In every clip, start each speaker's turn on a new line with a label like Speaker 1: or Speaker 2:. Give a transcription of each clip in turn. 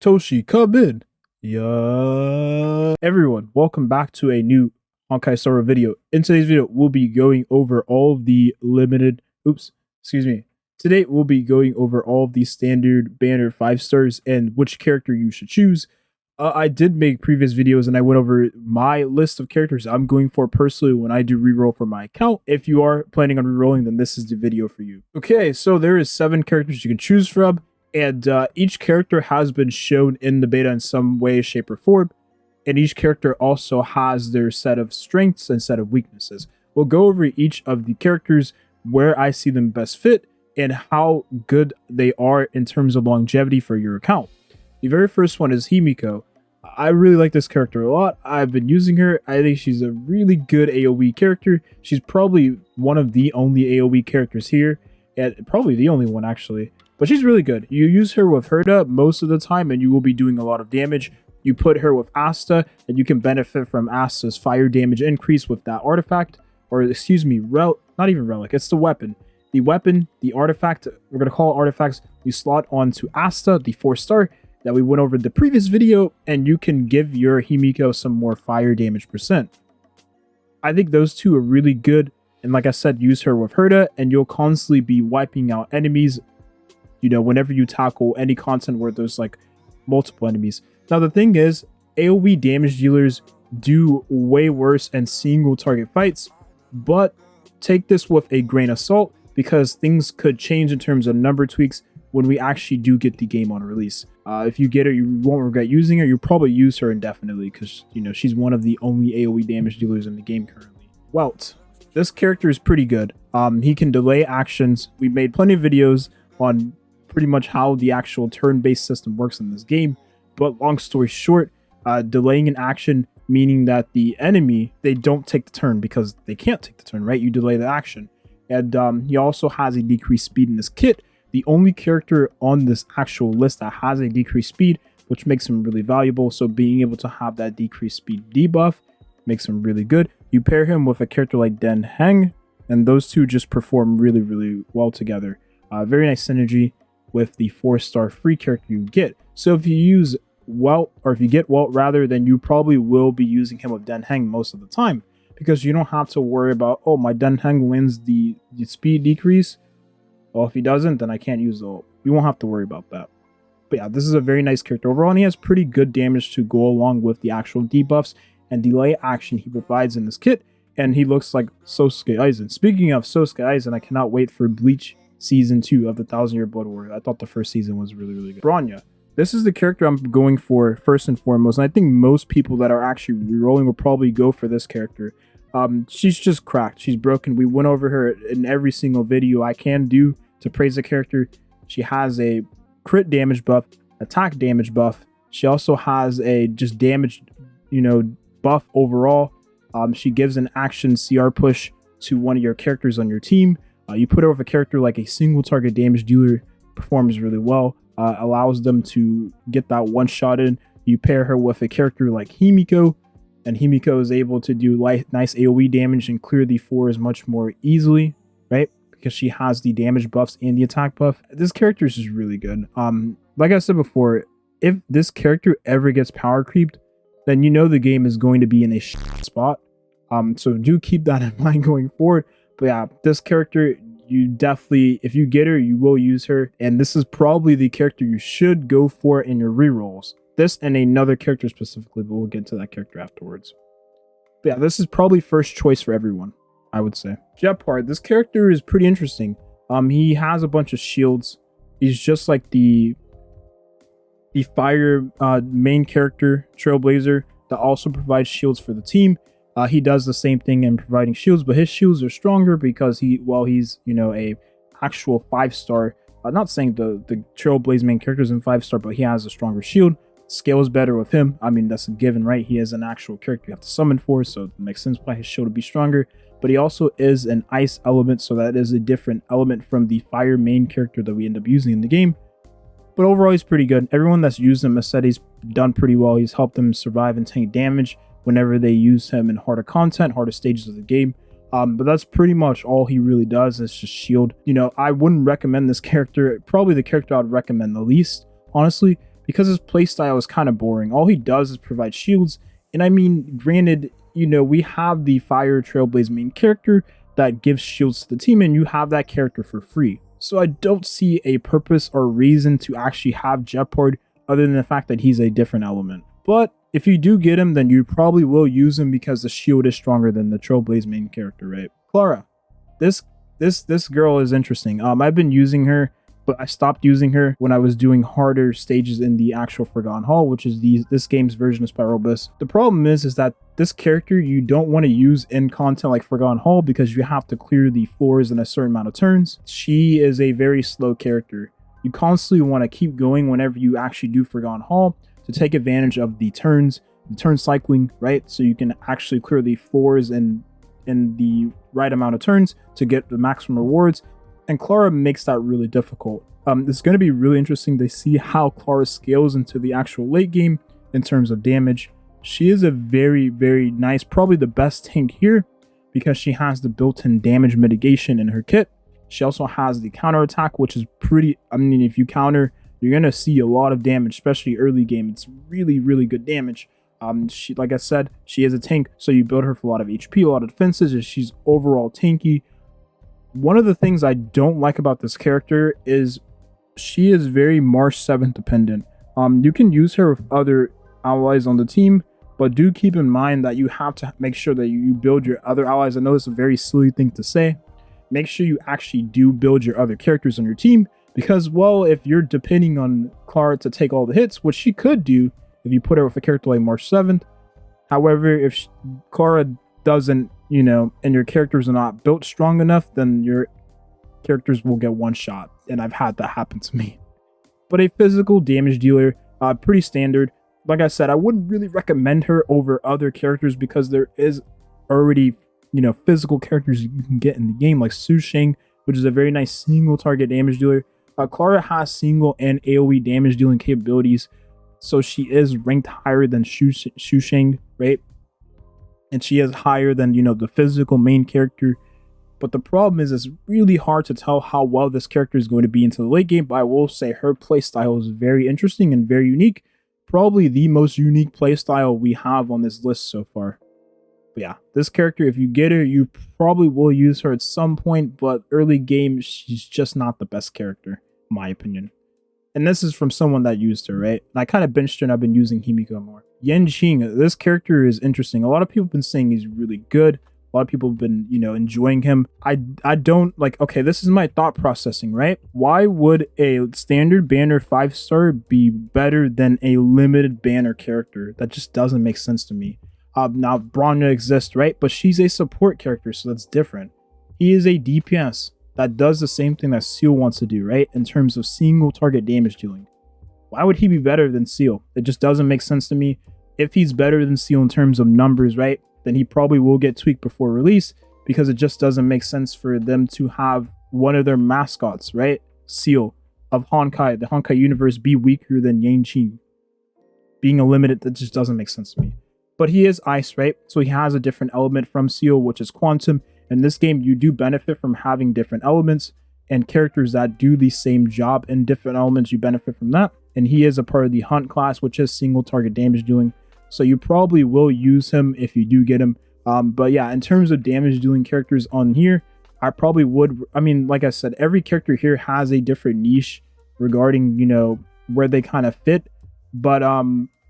Speaker 1: Toshi, come in. Yeah. Everyone, welcome back to a new Honkai Star Rail video. In today's video, we'll be going over all of the limited, Today, we'll be going over all of the standard banner 5 stars and which character you should choose. I did make previous videos and I went over my list of characters I'm going for personally when I do reroll for my account. If you are planning on rerolling, then this is the video for you. Okay, so there is 7 characters you can choose from. And each character has been shown in the beta in some way, shape, or form. And each character also has their set of strengths and set of weaknesses. We'll go over each of the characters, where I see them best fit, and how good they are in terms of longevity for your account. The very first one is Himeko. I really like this character a lot. I've been using her. I think she's a really good AoE character. She's probably one of the only AoE characters here, and probably the only one actually. But she's really good. You use her with Herda most of the time and you will be doing a lot of damage. You put her with Asta and you can benefit from Asta's fire damage increase with that artifact. Or excuse me, not even relic, it's the weapon. The weapon, the artifact, we're going to call it artifacts, you slot onto Asta, the 4-star that we went over in the previous video, and you can give your Himeko some more fire damage percent. I think those two are really good. And like I said, use her with Herda and you'll constantly be wiping out enemies, you know, whenever you tackle any content where there's like multiple enemies. Now the thing is, AoE damage dealers do way worse in single target fights, but take this with a grain of salt because things could change in terms of number tweaks when we actually do get the game on release. If you get her, you won't regret using her. You'll probably use her indefinitely because, you know, she's one of the only AoE damage dealers in the game currently. Welt. This character is pretty good. He can delay actions. We made plenty of videos on pretty much how the actual turn-based system works in this game, but long story short, delaying an action meaning that the enemy, they don't take the turn because they can't take the turn, right? You delay the action. And he also has a decreased speed in this kit, the only character on this actual list that has a decreased speed, which makes him really valuable. So being able to have that decreased speed debuff makes him really good. You pair him with a character like yanqing, and those two just perform really, really well together. Very nice synergy with the 4-star free character you get. So if you use Welt, or if you get Welt rather, then you probably will be using him with yanqing most of the time, because you don't have to worry about, oh, my yanqing wins the speed decrease. Well, if he doesn't, then I can't use the ult. You won't have to worry about that. But yeah, this is a very nice character overall, and he has pretty good damage to go along with the actual debuffs and delay action he provides in this kit, and he looks like Sosuke Aizen. Speaking of Sosuke Aizen, I cannot wait for Bleach Season 2 of the 1000-Year Blood War. I thought the first season was really, really good. Bronya. This is the character I'm going for first and foremost, and I think most people that are actually rerolling will probably go for this character. She's just cracked. She's broken. We went over her in every single video I can do to praise the character. She has a crit damage buff, attack damage buff. She also has a just damage, you know, buff overall. She gives an action CR push to one of your characters on your team. You put her with a character like a single target damage dealer, performs really well, allows them to get that one shot in. You pair her with a character like Himeko, and Himeko is able to do nice AoE damage and clear the 4s much more easily, right? Because she has the damage buffs and the attack buff. This character is just really good. Like I said before, if this character ever gets power creeped, then you know the game is going to be in a spot. So do keep that in mind going forward. But yeah, this character, you definitely, if you get her, you will use her. And this is probably the character you should go for in your rerolls. This and another character specifically, but we'll get to that character afterwards. But yeah, this is probably first choice for everyone, I would say. Gepard, this character is pretty interesting. He has a bunch of shields. He's just like the fire main character, trailblazer, that also provides shields for the team. He does the same thing in providing shields, but his shields are stronger because he's, you know, a actual 5-star. I'm not saying the Trailblaze main character is in 5-star, but he has a stronger shield. Scales better with him. I mean, that's a given, right? He is an actual character you have to summon for, so it makes sense why his shield would be stronger. But he also is an ice element, so that is a different element from the fire main character that we end up using in the game. But overall, he's pretty good. Everyone that's used him has said he's done pretty well. He's helped them survive and tank damage whenever they use him in harder content, harder stages of the game. But that's pretty much all he really does is just shield. You know, I wouldn't recommend this character. Probably the character I'd recommend the least, honestly, because his playstyle is kind of boring. All he does is provide shields. And I mean, granted, you know, we have the fire trailblaze main character that gives shields to the team, and you have that character for free. So I don't see a purpose or reason to actually have Gepard other than the fact that he's a different element. But if you do get him, then you probably will use him because the shield is stronger than the trailblaze main character, right? Clara. This girl is interesting. I've been using her, but I stopped using her when I was doing harder stages in the actual Forgotten Hall, which is this game's version of Spiral Abyss. The problem is that this character you don't want to use in content like Forgotten Hall because you have to clear the floors in a certain amount of turns. She is a very slow character. You constantly want to keep going whenever you actually do Forgotten Hall to take advantage of the turn cycling, right? So you can actually clear the floors in the right amount of turns to get the maximum rewards. And Clara makes that really difficult. It's going to be really interesting to see how Clara scales into the actual late game in terms of damage. She is a very, very nice, probably the best tank here because she has the built-in damage mitigation in her kit. She also has the counter attack, which is pretty, I mean, if you counter, you're going to see a lot of damage, especially early game. It's really, really good damage. She, like I said, she is a tank, so you build her for a lot of HP, a lot of defenses, and she's overall tanky. One of the things I don't like about this character is she is very March 7th dependent. You can use her with other allies on the team, but do keep in mind that you have to make sure that you build your other allies. I know it's a very silly thing to say. Make sure you actually do build your other characters on your team because, well, if you're depending on Clara to take all the hits, which she could do if you put her with a character like March 7th. However, if Clara doesn't, you know, and your characters are not built strong enough, then your characters will get one shot. And I've had that happen to me. But a physical damage dealer, pretty standard. Like I said, I wouldn't really recommend her over other characters because there is already, you know, physical characters you can get in the game like Susheng, which is a very nice single target damage dealer. Clara has single and AoE damage dealing capabilities, so she is ranked higher than Susheng, right? And she is higher than, you know, the physical main character. But the problem is it's really hard to tell how well this character is going to be into the late game. But I will say her playstyle is very interesting and very unique. Probably the most unique playstyle we have on this list so far. But yeah, this character, if you get her, you probably will use her at some point. But early game, she's just not the best character, in my opinion. And this is from someone that used her, right? And I kind of benched her and I've been using Himeko more. Yanqing, this character is interesting. A lot of people have been saying he's really good. A lot of people have been, you know, enjoying him. I don't like, okay, this is my thought processing, right? Why would a standard banner 5-star be better than a limited banner character? That just doesn't make sense to me. Now, Bronya exists, right? But she's a support character, so that's different. He is a DPS that does the same thing that Seele wants to do, right? In terms of single target damage dealing. Why would he be better than Seele? It just doesn't make sense to me. If he's better than Seele in terms of numbers, right, then he probably will get tweaked before release because it just doesn't make sense for them to have one of their mascots, right, Seele of Honkai, the Honkai universe, be weaker than Yanqing. Being a limited, that just doesn't make sense to me. But he is ice, right? So he has a different element from Seele, which is quantum. In this game, you do benefit from having different elements and characters that do the same job in different elements. You benefit from that. And he is a part of the Hunt class, which is single target damage dealing. So you probably will use him if you do get him. But yeah, in terms of damage dealing characters on here, I probably would. I mean, like I said, every character here has a different niche regarding, you know, where they kind of fit. But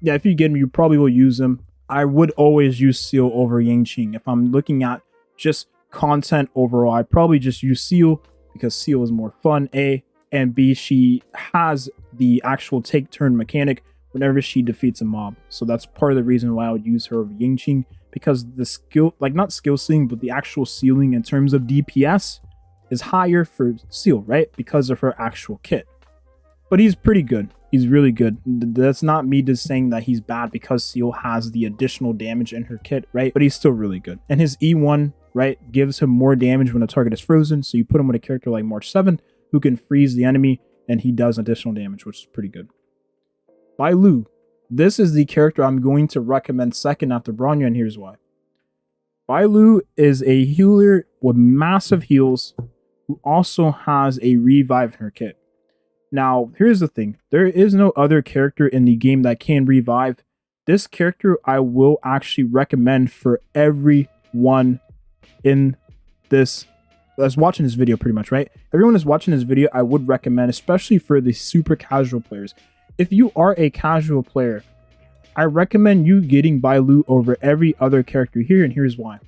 Speaker 1: yeah, if you get him, you probably will use him. I would always use Seele over Yanqing. If I'm looking at just content overall, I'd probably just use Seele because Seele is more fun, A, and B, she has the actual take turn mechanic whenever she defeats a mob. So that's part of the reason why I would use her over Yanqing, because the skill, like not skill ceiling, but the actual ceiling in terms of DPS is higher for Seele, right? Because of her actual kit. But he's pretty good. He's really good. That's not me just saying that he's bad because Seele has the additional damage in her kit, right? But he's still really good. And his E1, right, gives him more damage when a target is frozen. So you put him with a character like March 7th who can freeze the enemy and he does additional damage, which is pretty good. Bailu. This is the character I'm going to recommend second after Bronya, and here's why. Bailu is a healer with massive heals who also has a revive in her kit. Now, here's the thing. There is no other character in the game that can revive. This character I will actually recommend for everyone in this that's watching this video pretty much, right? Everyone is watching this video, I would recommend, especially for the super casual players. If you are a casual player, I recommend you getting Bailu over every other character here, and here's why.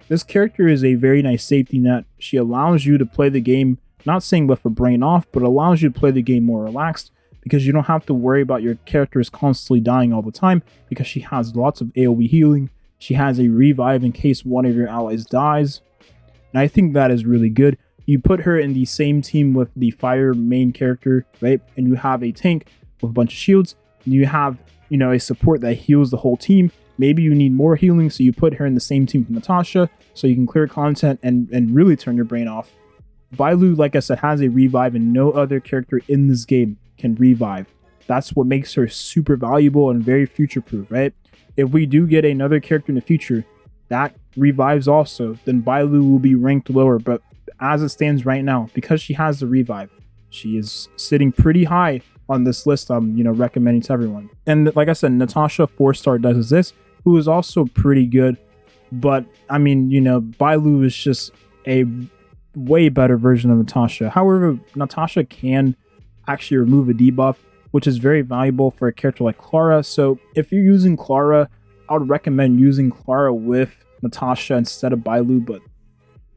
Speaker 1: This character is a very nice safety net. She allows you to play the game, not saying with her brain off, but allows you to play the game more relaxed because you don't have to worry about your characters constantly dying all the time because she has lots of AoE healing. She has a revive in case one of your allies dies. And I think that is really good. You put her in the same team with the fire main character, right? And you have a tank with a bunch of shields. And you have, a support that heals the whole team. Maybe you need more healing, so you put her in the same team with Natasha so you can clear content and really turn your brain off. Bailu, like I said, has a revive, and no other character in this game can revive. That's what makes her super valuable and very future-proof, right? If we do get another character in the future that revives also, then Bailu will be ranked lower. But as it stands right now, because she has the revive, she is sitting pretty high on this list I'm recommending to everyone. And like I said, Natasha 4-star does this, who is also pretty good. But I mean, Bailu is just a way better version of Natasha. However, Natasha can actually remove a debuff, which is very valuable for a character like Clara. So if you're using Clara, I would recommend using Clara with Natasha instead of Bailu, but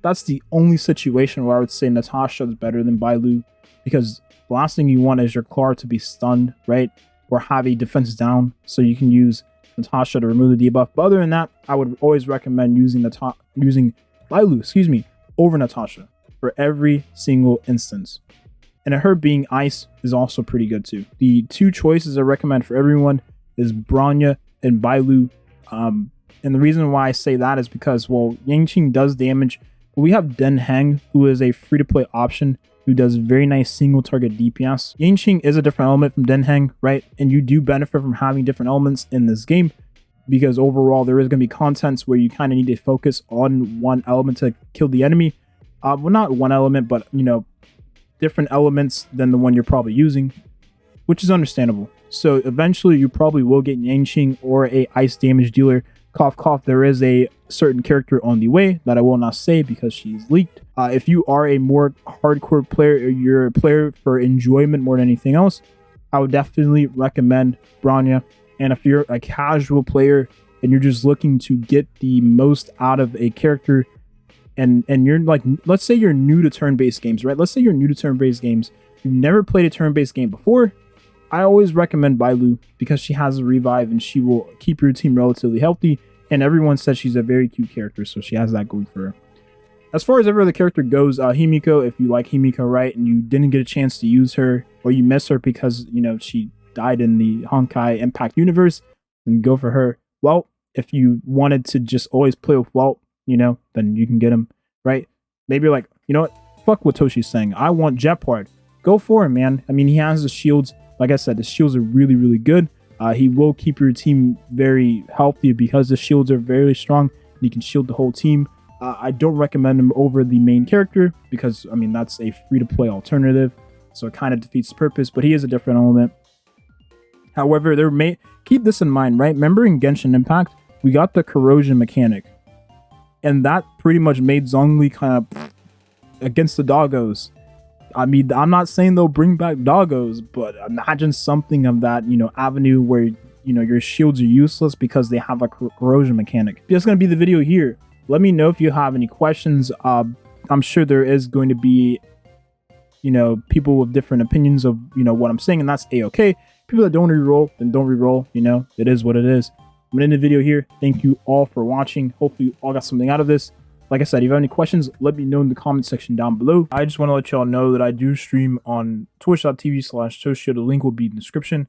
Speaker 1: that's the only situation where I would say Natasha is better than Bailu, because the last thing you want is your Clara to be stunned, right? Or have a defense down, so you can use Natasha to remove the debuff. But other than that, I would always recommend using Bailu, over Natasha for every single instance. And her being ice is also pretty good too. The two choices I recommend for everyone is Bronya and Bailu. And the reason why I say that is because, well, Yanqing does damage, but we have Den Heng, who is a free-to-play option, who does very nice single target DPS. Yanqing is a different element from Den Heng, right? And you do benefit from having different elements in this game, because overall there is going to be contents where you kind of need to focus on one element to kill the enemy. Well, not one element, but different elements than the one you're probably using, which is understandable. So eventually you probably will get Yanqing or a ice damage dealer. Cough cough, there is a certain character on the way that I will not say because she's leaked. If you are a more hardcore player, or you're a player for enjoyment more than anything else, I would definitely recommend Bronya. And if you're a casual player and you're just looking to get the most out of a character, and you're like, let's say you're new to turn-based games, right? Let's say you're new to turn-based games. You've never played a turn-based game before. I always recommend Bailu because she has a revive and she will keep your team relatively healthy. And everyone says she's a very cute character, so she has that going for her. As far as every other character goes, Himeko, if you like Himeko, right, and you didn't get a chance to use her, or you miss her because, she died in the Honkai Impact universe, then go for her. Well, if you wanted to just always play with Welt, then you can get him, right? Maybe you're like, you know what? Fuck what Toshi's saying. I want gepard. Go for him, man. I mean, he has the shields. Like I said, the shields are really, really good. He will keep your team very healthy because the shields are very strong. And he can shield the whole team. I don't recommend him over the main character because, I mean, that's a free-to-play alternative. So it kind of defeats the purpose, but he is a different element. However, keep this in mind, right? Remember in Genshin Impact, we got the corrosion mechanic. And that pretty much made Zhongli kind of against the doggos. I mean, I'm not saying they'll bring back doggos, but imagine something of that, avenue where, your shields are useless because they have a corrosion mechanic. That's going to be the video here. Let me know if you have any questions. I'm sure there is going to be, people with different opinions of, what I'm saying, and that's a-okay. People that don't reroll, then don't reroll. It is what it is. I'm going to end the video here. Thank you all for watching. Hopefully you all got something out of this. Like I said, if you have any questions, let me know in the comment section down below. I just want to let y'all know that I do stream on twitch.tv/toshi. The link will be in the description.